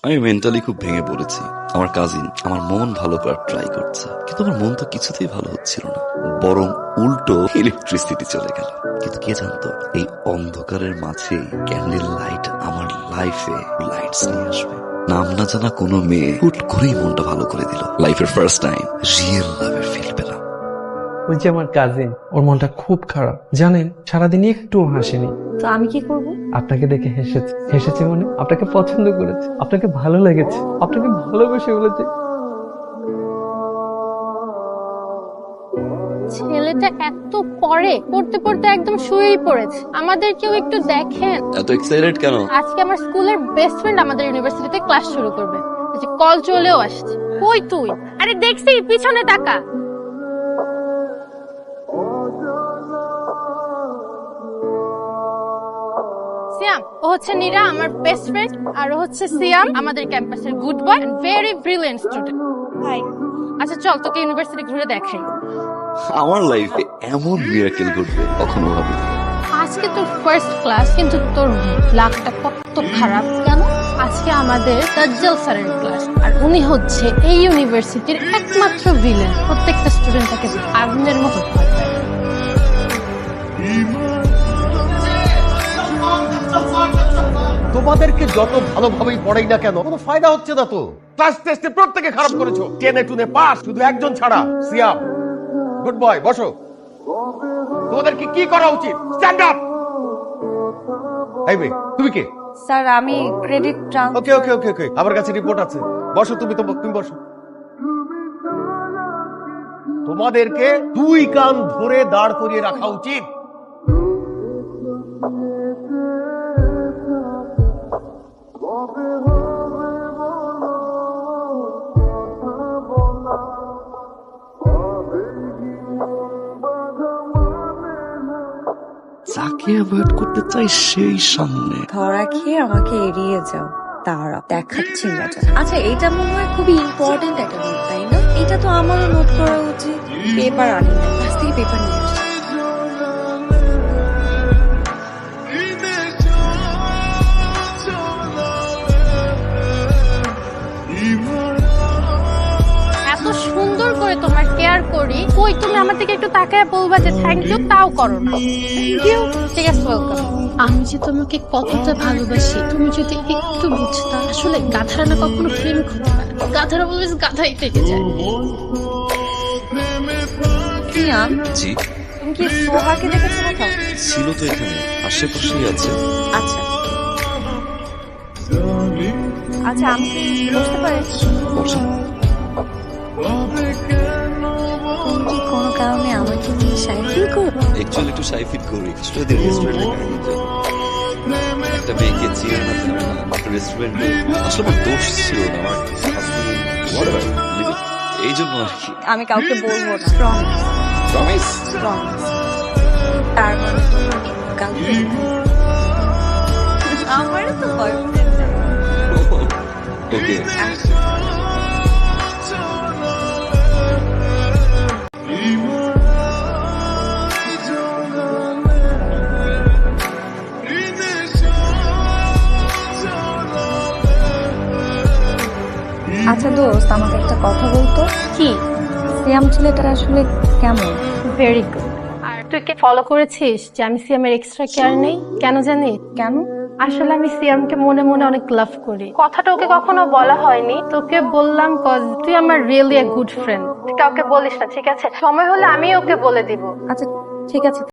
আমি মেন্টালি খুব ভেঙে পড়েছি। আমার কাজিন আমার মন ভালো করার ট্রাই করছে, কিন্তু আমার মন তো কিছুতেই ভালো হচ্ছিল না, বরং উল্টো ইলেকট্রিসিটি চলে গেল। কিন্তু কে জানতো এই অন্ধকারের মাঝে ক্যান্ডেল লাইট আমার লাইফে লাইটস নিয়ে আসবে। নাম না জানা কোনো মেয়ে হুট করেই মনটা ভালো করে দিল। লাইফের ফার্স্ট টাইম রিয়েল লাভের ফিল পেলাম। ওই যে আমার কাজিন, ওর মনটা খুব খারাপ জানেন, সারাদিন একটু হাসেনি। তো আমি কি করব? আপনাকে দেখে হেসেছে মানে আপনাকে পছন্দ করেছে, আপনাকে ভালো লেগেছে, আপনাকে ভালোবেসে বলেছে। ছেলেটা এত পড়তে পড়তে একদম শুয়েই পড়েছে। আমাদের কেউ একটু দেখেন। এত এক্সাইটেড কেন? আজকে আমার স্কুলের বেস্ট ফ্রেন্ড আমাদের ইউনিভার্সিটিতে ক্লাস শুরু করবে। কল চলেও আসছে। কই তুই? আরে দেখছি, পিছনে তাকা। সিয়াম, ও হচ্ছে নীরা, আমার বেস্ট ফ্রেন্ড, আর ও হচ্ছে সিয়াম, আমাদের ক্যাম্পাসের good boy and very brilliant student. Hi. আচ্ছা চল, তোকে ইউনিভার্সিটি ঘুরে দেখাই। আমার লাইফে এমন মিরাকেল ঘটবে কখনো ভাবিনি। আজকে তোর ফার্স্ট ক্লাস, কিন্তু তোর লাকটা কত খারাপ। কেন? আজকে আমাদের তাজ্জাল স্যারের ক্লাস, আর উনি হচ্ছে এই ইউনিভার্সিটির একমাত্র ভিলেন। প্রত্যেকটা স্টুডেন্ট তাকে আগুনের মতো ভয় পায়। তোমাদেরকে যত ভালোভাবেই পড়াই না কেন, কোনো ফায়দা হচ্ছে না তো। ক্লাস টেস্টে প্রত্যেকে খারাপ করেছো, টেনে টুনে পাস, শুধু একজন ছাড়া, সিয়াম। গুড বয়, বসো। তোমাদেরকে কি করা উচিত? Stand up. এই মেয়ে, তুমি কে? স্যার, আমি ক্রেডিট ওকে ওকে ওকে ওকে, আমার কাছে রিপোর্ট আছে। বসো, তুমি বসো। তোমাদেরকে 2 কান ধরে দাঁড় করিয়ে রাখা উচিত। যাকে অ্যাভয়েড করতে চাই সেই সামনে। ধরা খেয়ে আমাকে এড়িয়ে যাও, তারা দেখাচ্ছি মজা। আচ্ছা, এটা মনে হয় খুবই ইম্পর্টেন্ট একটা নোট, তাই না? এটা তো আমারও নোট করা উচিত। পেপার আনি না, কাছ থেকে পেপার নিয়ে আসি। এত সুন্দর করে তোমার কেয়ার করি, কই তুমি আমার দিকে একটু তাকায় বলবা যে থ্যাংক ইউ, তাও করো না। থ্যাংক ইউ, ঠিক আছে, ওয়েলকাম। আমি যে তোমাকে কতটা ভালোবাসি তুমি যদি একটু বুঝতা। আসলে গাধারা না কখনো প্রেমিক হতে পারে, গাধারা অলওয়েজ গাধাই থেকে যায়। সিয়াম, জি, তুমি কি সোহাকে দেখেছো কোথাও? ছিল তো এখানে, আশেপাশেই আছে। আচ্ছা আচ্ছা, আমি কি বুঝতে পারি বসেন। তুমি কি কোনো কারণে আমাকে নিয়ে শাই ফিল করো? একচুয়ালি একটু শাই ফিল করি। যদি রেস্টুরেন্টে একটা মেয়েকে চিনে না জানে না, একটা রেস্টুরেন্টে আসলে আমার দোষ ছিল না, আমার এই জন্য আর কি। আমি কাউকে বলবো না, প্রমিস। তার মানে গার্লফ্রেন্ড? আমারও তো বয়ফ্রেন্ড। ওকে, আচ্ছা দোস্ত, আমাকে একটা কথা বলতো। কি? সিয়াম ছেলেটা আসলে কেমন? Very good. আর তুই কে ফলো করেছিস যে আমি সিয়ামের এক্সট্রা কেয়ার নেই? কেন জানিস? কেন? আসলে আমি সিয়ামকে মনে মনে অনেক লাভ করি। কথাটা ওকে কখনো বলা হয়নি, তোকে বললাম কজ তুই আমার রিয়েলি এ গুড ফ্রেন্ড। কাউকে বলিস না, ঠিক আছে? সময় হলে আমি ওকে বলে দিব। আচ্ছা ঠিক আছে।